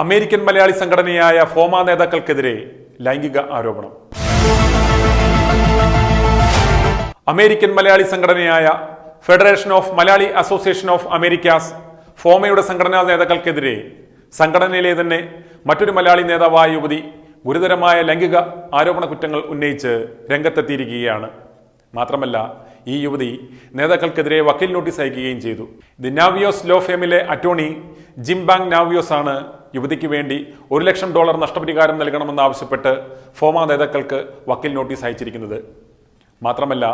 American Malayali സംഘടനയായ ഫോമ നേതാക്കൾക്കെതിരെ ലൈംഗിക ആരോപണം. അമേരിക്കൻ മലയാളി സംഘടനയായ federation of Malayali association of Americas ഫോമയുടെ സംഘടനാ നേതാക്കൾക്കെതിരെ സംഘടനയിലെ തന്നെ മറ്റൊരു മലയാളി നേതാവായ യുവതി ഗുരുതരമായ ലൈംഗിക ആരോപണ കുറ്റങ്ങൾ ഉന്നയിച്ച് രംഗത്തെത്തിയിരിക്കുകയാണ്. മാത്രമല്ല, ഈ യുവതി നേതാക്കൾക്കെതിരെ വക്കീൽ നോട്ടീസ് അയക്കുകയും ചെയ്തു. ദി നാവിയോസ് ലോ ഫേമിലെ അറ്റോർണി ജിം ബാങ് നാവിയോസ് ആണ് യുവതിക്ക് വേണ്ടി $1,00,000 നഷ്ടപരിഹാരം നൽകണമെന്നാവശ്യപ്പെട്ട് ഫോമ നേതാക്കൾക്ക് വക്കീൽ നോട്ടീസ് അയച്ചിരിക്കുന്നത്. മാത്രമല്ല,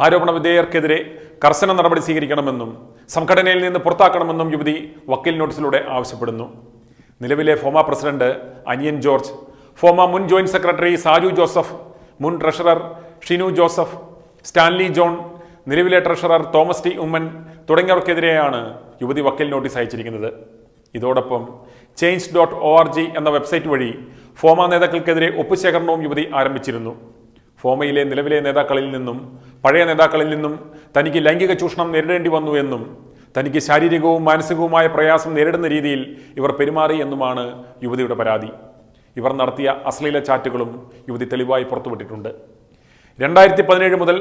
ആരോപണ വിധേയർക്കെതിരെ കർശന നടപടി സ്വീകരിക്കണമെന്നും സംഘടനയിൽ നിന്ന് പുറത്താക്കണമെന്നും യുവതി വക്കീൽ നോട്ടീസിലൂടെ ആവശ്യപ്പെടുന്നു. നിലവിലെ ഫോമ പ്രസിഡന്റ് അനിയൻ ജോർജ്, ഫോമ മുൻ ജോയിന്റ് സെക്രട്ടറി സാജു ജോസഫ്, മുൻ treasurer Shinu Joseph, Stanley John, നിലവിലെ ട്രഷറർ തോമസ് ടി ഉമ്മൻ തുടങ്ങിയവർക്കെതിരെയാണ് യുവതി വക്കീൽ നോട്ടീസ് അയച്ചിരിക്കുന്നത്. ഇതോടൊപ്പം change.org എന്ന വെബ്സൈറ്റ് വഴി ഫോമ നേതാക്കൾക്കെതിരെ ഒപ്പുശേഖരണവും യുവതി ആരംഭിച്ചിരുന്നു. ഫോമയിലെ നിലവിലെ നേതാക്കളിൽ നിന്നും പഴയ നേതാക്കളിൽ നിന്നും തനിക്ക് ലൈംഗിക ചൂഷണം നേരിടേണ്ടി വന്നു എന്നും തനിക്ക് ശാരീരികവും മാനസികവുമായ പ്രയാസം നേരിടുന്ന രീതിയിൽ ഇവർ പെരുമാറി എന്നുമാണ് യുവതിയുടെ പരാതി. ഇവർ നടത്തിയ അശ്ലീല ചാറ്റുകളും യുവതി തെളിവായി പുറത്തുവിട്ടിട്ടുണ്ട്. 2017 മുതൽ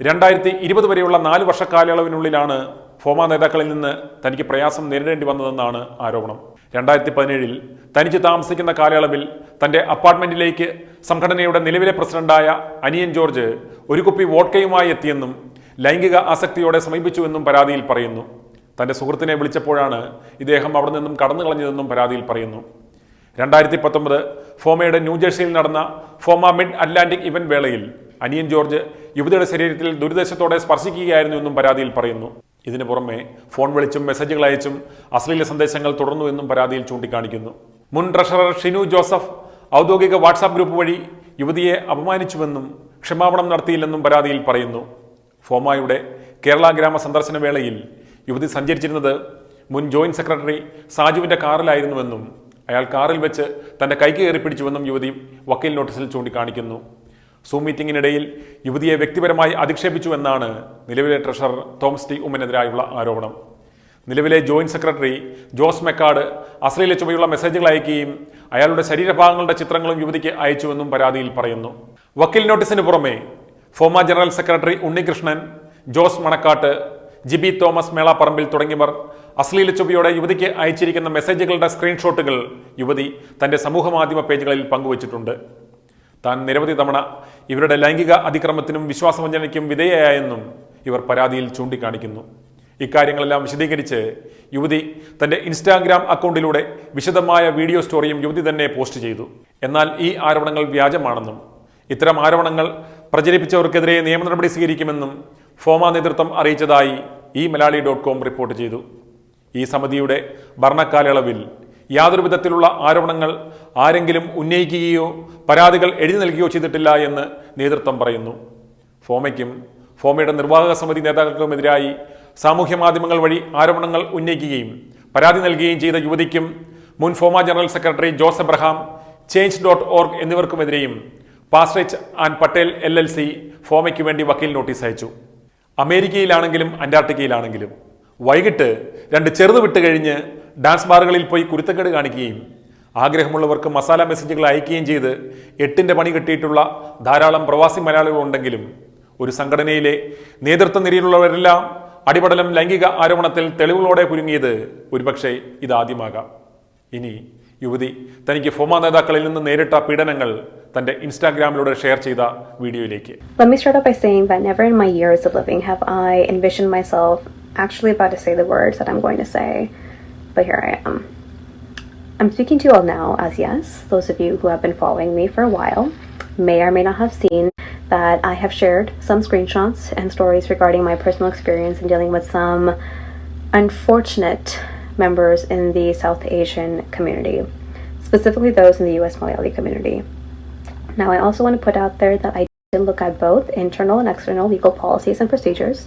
2020 വരെയുള്ള 4 വർഷ കാലയളവിനുള്ളിലാണ് ഫോമ നേതാക്കളിൽ നിന്ന് തനിക്ക് പ്രയാസം നേരിടേണ്ടി വന്നതെന്നാണ് ആരോപണം. 2017 തനിച്ച് താമസിക്കുന്ന കാലയളവിൽ തന്റെ അപ്പാർട്ട്മെന്റിലേക്ക് സംഘടനയുടെ നിലവിലെ പ്രസിഡന്റായ അനിയൻ ജോർജ് ഒരു കുപ്പി വോഡ്കയുമായി എത്തിയെന്നും ലൈംഗിക ആസക്തിയോടെ സമീപിച്ചുവെന്നും പരാതിയിൽ പറയുന്നു. തന്റെ സുഹൃത്തിനെ വിളിച്ചപ്പോഴാണ് ഇദ്ദേഹം അവിടെ നിന്നും കടന്നു കളഞ്ഞതെന്നും പരാതിയിൽ പറയുന്നു. 2019 ഫോമയുടെ ന്യൂജേഴ്സിയിൽ നടന്ന ഫോമ മിഡ് അറ്റ്ലാന്റിക് ഇവന്റ് വേളയിൽ അനിയൻ ജോർജ് യുവതിയുടെ ശരീരത്തിൽ ദുരുദ്ദേശത്തോടെ സ്പർശിക്കുകയായിരുന്നു എന്നും പരാതിയിൽ പറയുന്നു. ഇതിനു പുറമെ ഫോൺ വിളിച്ചും മെസ്സേജുകൾ അയച്ചും അശ്ലീല സന്ദേശങ്ങൾ തുടർന്നു എന്നും പരാതിയിൽ ചൂണ്ടിക്കാണിക്കുന്നു. മുൻ ട്രഷറർ ഷിനു ജോസഫ് ഔദ്യോഗിക വാട്സാപ്പ് ഗ്രൂപ്പ് വഴി യുവതിയെ അപമാനിച്ചുവെന്നും ക്ഷമാപണം നടത്തിയില്ലെന്നും പരാതിയിൽ പറയുന്നു. ഫോമയുടെ കേരള ഗ്രാമ സന്ദർശന വേളയിൽ യുവതി സഞ്ചരിച്ചിരുന്നത് മുൻ ജോയിന്റ് സെക്രട്ടറി സാജുവിന്റെ കാറിലായിരുന്നുവെന്നും അയാൾ കാറിൽ വെച്ച് തന്റെ കൈക്ക് കയറി പിടിച്ചുവെന്നും യുവതി വക്കീൽ നോട്ടീസിൽ ചൂണ്ടിക്കാണിക്കുന്നു. സൂം മീറ്റിംഗിനിടയിൽ യുവതിയെ വ്യക്തിപരമായി അധിക്ഷേപിച്ചുവെന്നാണ് നിലവിലെ ട്രഷറർ തോമസ് ടി ഉമ്മനെതിരായുള്ള ആരോപണം. നിലവിലെ ജോയിന്റ് സെക്രട്ടറി ജോസ് മെക്കാട് അശ്ലീല ചുവയുള്ള മെസ്സേജുകൾ അയക്കുകയും അയാളുടെ ശരീരഭാഗങ്ങളുടെ ചിത്രങ്ങളും യുവതിക്ക് അയച്ചുവെന്നും പരാതിയിൽ പറയുന്നു. വക്കീൽ നോട്ടീസിന് പുറമെ FOMAA general secretary Unnikrishnan, Jose Manakkattu, Jibi Thomas Melapparambil തുടങ്ങിയവർ അശ്ലീല ചുവയോടെ യുവതിക്ക് അയച്ചിരിക്കുന്ന മെസ്സേജുകളുടെ സ്ക്രീൻഷോട്ടുകൾ യുവതി തന്റെ സമൂഹമാധ്യമ പേജുകളിൽ പങ്കുവച്ചിട്ടുണ്ട്. താൻ നിരവധി തവണ ഇവരുടെ ലൈംഗിക അതിക്രമത്തിനും വിശ്വാസവഞ്ചനയ്ക്കും വിധേയയായെന്നും ഇവർ പരാതിയിൽ ചൂണ്ടിക്കാണിക്കുന്നു. ഇക്കാര്യങ്ങളെല്ലാം വിശദീകരിച്ച് യുവതി തന്റെ ഇൻസ്റ്റാഗ്രാം അക്കൗണ്ടിലൂടെ വിശദമായ വീഡിയോ സ്റ്റോറിയും യുവതി തന്നെ പോസ്റ്റ് ചെയ്തു. എന്നാൽ ഈ ആരോപണങ്ങൾ വ്യാജമാണെന്നും ഇത്തരം ആരോപണങ്ങൾ പ്രചരിപ്പിച്ചവർക്കെതിരെ നിയമ നടപടി സ്വീകരിക്കുമെന്നും ഫോമ നേതൃത്വം അറിയിച്ചതായി melaali.com റിപ്പോർട്ട് ചെയ്തു. ഈ സമിതിയുടെ ഭരണകാലയളവിൽ യാതൊരു വിധത്തിലുള്ള ആരോപണങ്ങൾ ആരെങ്കിലും ഉന്നയിക്കുകയോ പരാതികൾ എഴുതി നൽകുകയോ ചെയ്തിട്ടില്ല എന്ന് നേതൃത്വം പറയുന്നു. ഫോമയ്ക്കും ഫോമയുടെ നിർവാഹക സമിതി നേതാക്കൾക്കുമെതിരായി സാമൂഹ്യ മാധ്യമങ്ങൾ വഴി ആരോപണങ്ങൾ ഉന്നയിക്കുകയും പരാതി നൽകുകയും ചെയ്ത യുവതിക്കും മുൻ FOMAA general secretary Jose Abraham, change.org എന്നിവർക്കുമെതിരെയും പാസ്ട്രിച്ച് ആൻഡ് പട്ടേൽ LLC ഫോമയ്ക്ക് വേണ്ടി വക്കീൽ നോട്ടീസ് അയച്ചു. അമേരിക്കയിലാണെങ്കിലും അന്റാർട്ടിക്കയിലാണെങ്കിലും വൈകിട്ട് 2 ചെറുത് വിട്ട് കഴിഞ്ഞ് ഡാൻസ് ബാറുകളിൽ പോയി കുരുത്തക്കേട് കാണിക്കുകയും ആഗ്രഹമുള്ളവർക്ക് മസാല മെസ്സേജുകൾ അയക്കുകയും ചെയ്ത് 8ന്റെ പണി കിട്ടിയിട്ടുള്ള ധാരാളം പ്രവാസി മലയാളികളുണ്ടെങ്കിലും ഒരു സംഘടനയിലെ നേതൃത്വ നിരയിലുള്ളവരെല്ലാം അടിപടലം ലൈംഗിക ആരോപണത്തിൽ തെളിവുകളോടെ കുരുങ്ങിയത് ഒരുപക്ഷെ ഇതാദ്യമാകാം. ഇനി യുവതി തനിക്ക് ഫോമ നേതാക്കളിൽ നിന്ന് നേരിട്ട പീഡനങ്ങൾ തന്റെ ഇൻസ്റ്റാഗ്രാമിലൂടെ ഷെയർ ചെയ്ത വീഡിയോയിലേക്ക്. Let me start off by saying that never in my years of living have I envisioned myself actually about to say the words that I'm going to say, but here I am. I'm speaking to you all now as yes, those of you who have been following me for a while may or may not have seen that I have shared some screenshots and stories regarding my personal experience in dealing with some unfortunate members in the South Asian community, specifically those in the US Malayali community. Now, I also want to put out there that I did look at both internal and external legal policies and procedures,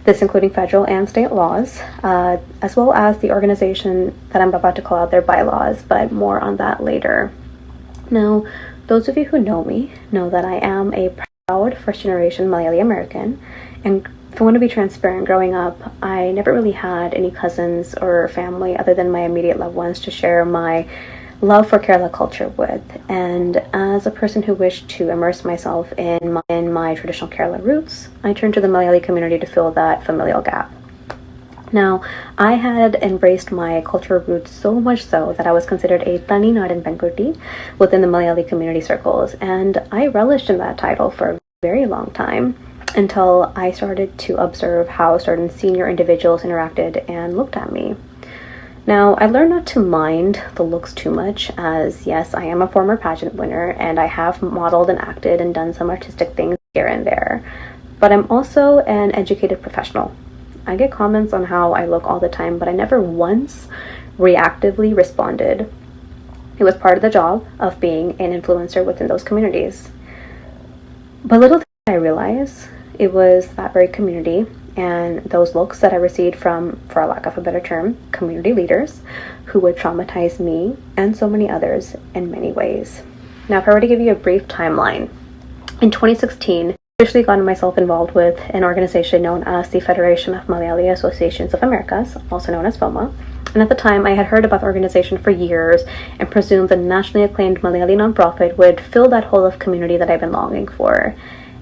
this including federal and state laws, as well as the organization that I'm about to call out their bylaws, but more on that later. Now, those of you who know me know that I am a proud first-generation Malayali American, and if I want to be transparent, growing up, I never really had any cousins or family other than my immediate loved ones to share my love for Kerala culture would. And as a person who wished to immerse myself in my traditional Kerala roots, I turned to the Malayali community to fill that familial gap. Now, I had embraced my cultural roots so much so that I was considered a Tani Nadan Penkutti within the Malayali community circles, and I relished in that title for a very long time until I started to observe how certain senior individuals interacted and looked at me. Now, I learned not to mind the looks too much, as yes, I am a former pageant winner and I have modeled and acted and done some artistic things here and there, but I'm also an educated professional. I get comments on how I look all the time, but I never once reactively responded. It was part of the job of being an influencer within those communities. But little did I realize, it was that very community and those looks that I received from, for a lack of a better term, community leaders who would traumatize me and so many others in many ways. Now, if I were to give you a brief timeline, in 2016, officially gotten myself involved with an organization known as the Federation of Malayali Associations of Americas, also known as FOMA. And at the time, I had heard about the organization for years and presumed the nationally acclaimed Malayali nonprofit would fill that hole of community that I've been longing for.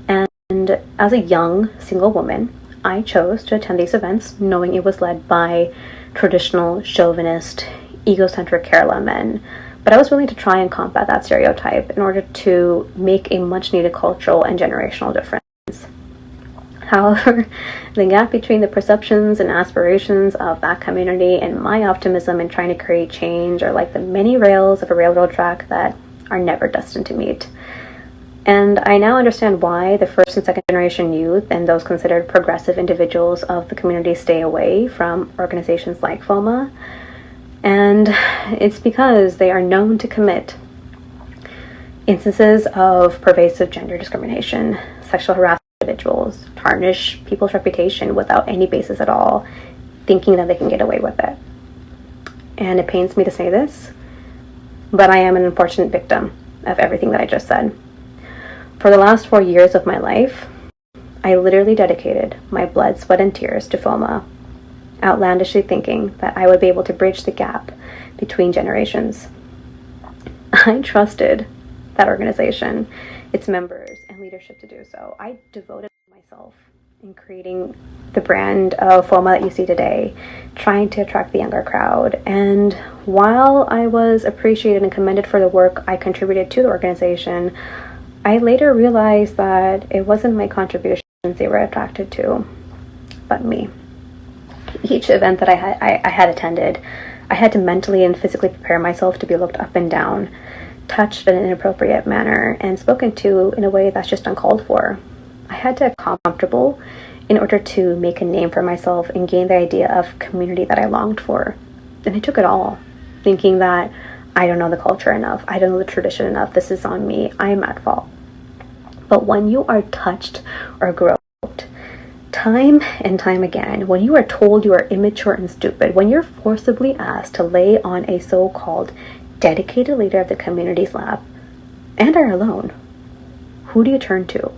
And as a young single woman, I chose to attend these events knowing it was led by traditional, chauvinist, egocentric Kerala men. But I was willing to try and combat that stereotype in order to make a much needed cultural and generational difference. However, the gap between the perceptions and aspirations of that community and my optimism in trying to create change are like the many rails of a railroad track that are never destined to meet. And I now understand why the first and second generation youth and those considered progressive individuals of the community stay away from organizations like FOMA. And it's because they are known to commit instances of pervasive gender discrimination, sexual harassment of individuals, tarnish people's reputation without any basis at all, thinking that they can get away with it. And it pains me to say this, but I am an unfortunate victim of everything that I just said. For the last 4 years of my life, I literally dedicated my blood, sweat, and tears to FOMA, outlandishly thinking that I would be able to bridge the gap between generations. I trusted that organization, its members, and leadership to do so. I devoted myself in creating the brand of FOMA that you see today, trying to attract the younger crowd. And while I was appreciated and commended for the work I contributed to the organization, I later realized that it wasn't my contributions they were attracted to, but me. Each event that I had attended, I had to mentally and physically prepare myself to be looked up and down, touched in an inappropriate manner, and spoken to in a way that's just uncalled for. I had to become comfortable in order to make a name for myself and gain the idea of community that I longed for. And I took it all, thinking that I don't know the culture enough, I don't know the tradition enough, this is on me, I'm at fault. But when you are touched or groped, time and time again, when you are told you are immature and stupid, when you're forcibly asked to lay on a so-called dedicated leader of the community's lap and are alone, who do you turn to?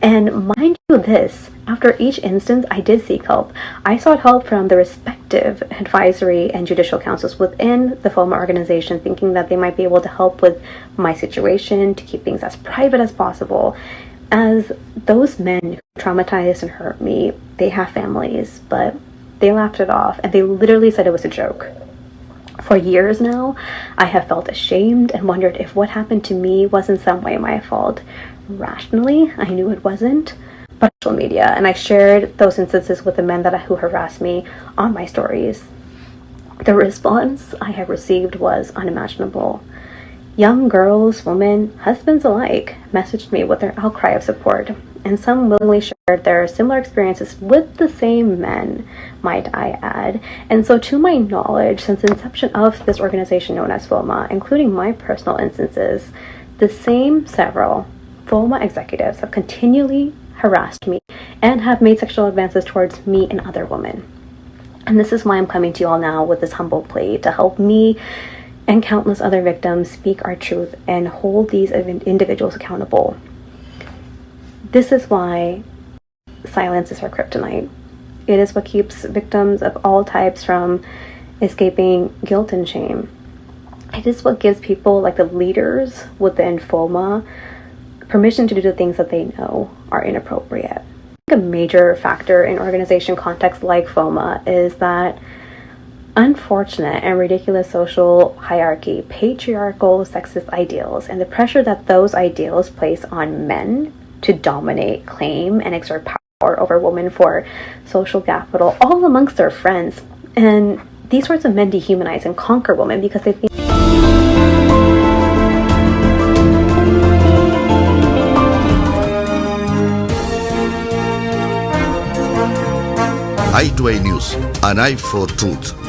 And mind you this, after each instance I did seek help. I sought help from the respective advisory and judicial councils within the FOMA organization, thinking that they might be able to help with my situation, to keep things as private as possible. As those men who traumatized and hurt me, they have families, but they laughed it off and they literally said it was a joke. For years now, I have felt ashamed and wondered if what happened to me was in some way my fault. Rationally, I knew it wasn't, but social media, and I shared those instances with the men who harassed me on my stories. The response I have received was unimaginable. Young girls, women, husbands alike messaged me with their outcry of support, and some willingly shared their similar experiences with the same men, might I add. And so to my knowledge, since the inception of this organization known as FOMA, including my personal instances, the same several FOMA executives have continually harassed me and have made sexual advances towards me and other women. And this is why I'm coming to you all now with this humble plea to help me and countless other victims speak our truth and hold these individuals accountable. This is why silence is our kryptonite. It is what keeps victims of all types from escaping guilt and shame. It is what gives people, like the leaders within FOMA, permission to do the things that they know are inappropriate. I think a major factor in organization contexts like FOMA is that unfortunate and ridiculous social hierarchy, patriarchal sexist ideals, and the pressure that those ideals place on men to dominate, claim, and exert power over women for social capital, all amongst their friends. And these sorts of men dehumanize and conquer women because they think I2I News, an eye for truth.